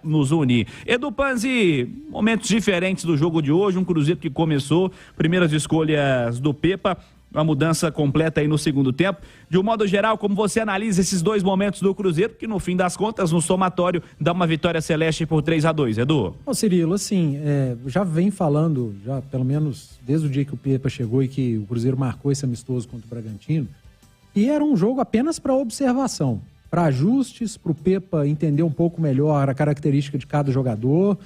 nos une. Edu Panzi, momentos diferentes do jogo de hoje, um Cruzeiro que começou, primeiras escolhas do Pepa, uma mudança completa aí no segundo tempo. De um modo geral, como você analisa esses dois momentos do Cruzeiro, que no fim das contas, no somatório, dá uma vitória celeste por 3-2, Edu? Ô Cirilo, assim, já vem falando, já pelo menos desde o dia que o Pepa chegou e que o Cruzeiro marcou esse amistoso contra o Bragantino, e era um jogo apenas para observação, para ajustes, para o Pepa entender um pouco melhor a característica de cada jogador,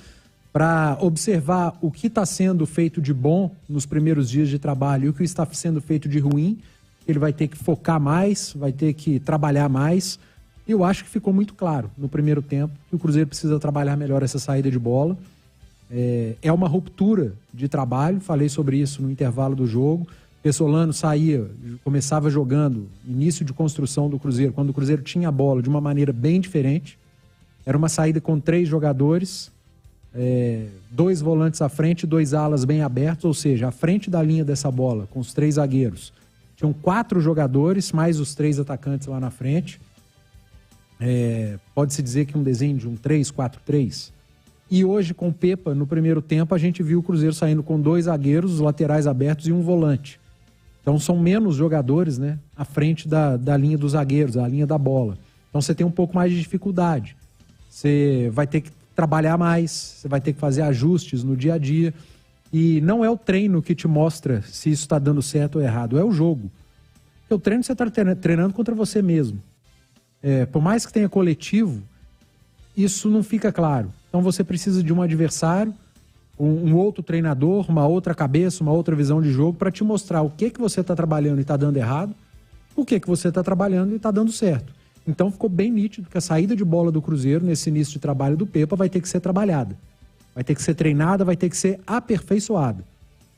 para observar o que está sendo feito de bom nos primeiros dias de trabalho e o que está sendo feito de ruim. Ele vai ter que focar mais, vai ter que trabalhar mais. Eu acho que ficou muito claro no primeiro tempo que o Cruzeiro precisa trabalhar melhor essa saída de bola. É uma ruptura de trabalho, falei sobre isso no intervalo do jogo. Pessolano saía, começava jogando, início de construção do Cruzeiro, quando o Cruzeiro tinha a bola de uma maneira bem diferente. Era uma saída com 3 jogadores, 2 volantes à frente, 2 alas bem abertos, ou seja, à frente da linha dessa bola, com os 3 zagueiros. Tinham 4 jogadores, mais os 3 atacantes lá na frente. Pode-se dizer que um desenho de um 3-4-3. E hoje, com o Pepa, no primeiro tempo, a gente viu o Cruzeiro saindo com 2 zagueiros, os laterais abertos e um volante. Então são menos jogadores, né, à frente da linha dos zagueiros, a linha da bola. Então você tem um pouco mais de dificuldade. Você vai ter que trabalhar mais, você vai ter que fazer ajustes no dia a dia. E não é o treino que te mostra se isso está dando certo ou errado, é o jogo. Porque o treino você está treinando contra você mesmo. Por mais que tenha coletivo, isso não fica claro. Então você precisa de um adversário, um outro treinador, uma outra cabeça, uma outra visão de jogo para te mostrar o que você está trabalhando e está dando errado, o que você está trabalhando e está dando certo. Então ficou bem nítido que a saída de bola do Cruzeiro nesse início de trabalho do Pepa vai ter que ser trabalhada. Vai ter que ser treinada, vai ter que ser aperfeiçoada.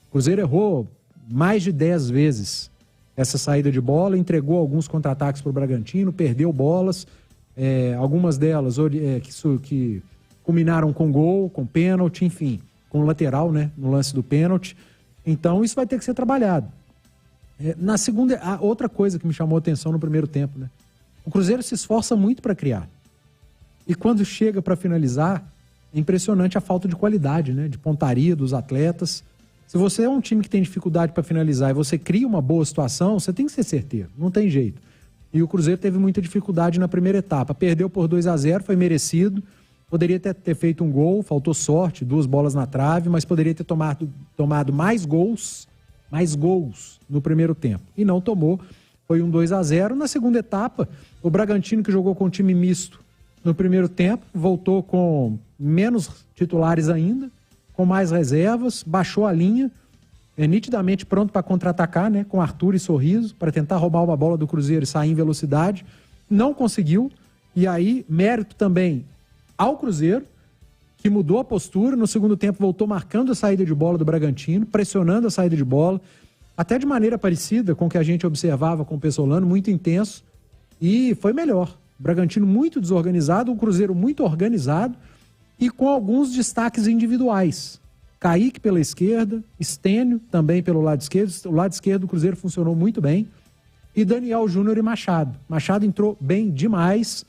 O Cruzeiro errou mais de 10 vezes essa saída de bola, entregou alguns contra-ataques para o Bragantino, perdeu bolas, algumas delas que culminaram com gol, com pênalti, enfim, com lateral, né, no lance do pênalti. Então isso vai ter que ser trabalhado. Na segunda, outra coisa que me chamou a atenção no primeiro tempo, né? O Cruzeiro se esforça muito para criar. E quando chega para finalizar, é impressionante a falta de qualidade, né, de pontaria dos atletas. Se você é um time que tem dificuldade para finalizar e você cria uma boa situação, você tem que ser certeiro, não tem jeito. E o Cruzeiro teve muita dificuldade na primeira etapa. Perdeu por 2-0, foi merecido. Poderia ter feito um gol, faltou sorte, 2 bolas na trave, mas poderia ter tomado mais gols no primeiro tempo. E não tomou, foi um 2-0. Na segunda etapa, o Bragantino, que jogou com um time misto no primeiro tempo, voltou com menos titulares ainda, com mais reservas, baixou a linha, nitidamente pronto para contra-atacar, né, com Arthur e Sorriso, para tentar roubar uma bola do Cruzeiro e sair em velocidade. Não conseguiu, e aí mérito também ao Cruzeiro, que mudou a postura, no segundo tempo voltou marcando a saída de bola do Bragantino, pressionando a saída de bola, até de maneira parecida com o que a gente observava com o Pessolano, muito intenso, e foi melhor. O Bragantino muito desorganizado, o Cruzeiro muito organizado e com alguns destaques individuais. Kaique pela esquerda, Stênio também pelo lado esquerdo. O lado esquerdo do Cruzeiro funcionou muito bem. E Daniel Júnior e Machado. Machado entrou bem demais.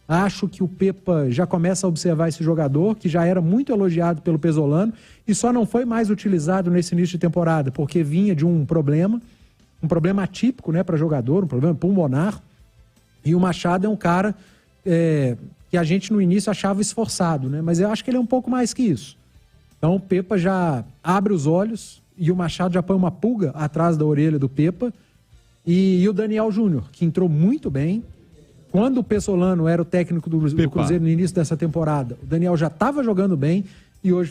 Acho que o Pepa já começa a observar esse jogador, que já era muito elogiado pelo Pessolano e só não foi mais utilizado nesse início de temporada, porque vinha de um problema atípico, né, para jogador, um problema pulmonar. E o Machado é um cara que a gente no início achava esforçado, né? Mas eu acho que ele é um pouco mais que isso. Então o Pepa já abre os olhos e o Machado já põe uma pulga atrás da orelha do Pepa. E o Daniel Júnior, que entrou muito bem. Quando o Pessolano era o técnico do Cruzeiro no início dessa temporada, o Daniel já estava jogando bem e hoje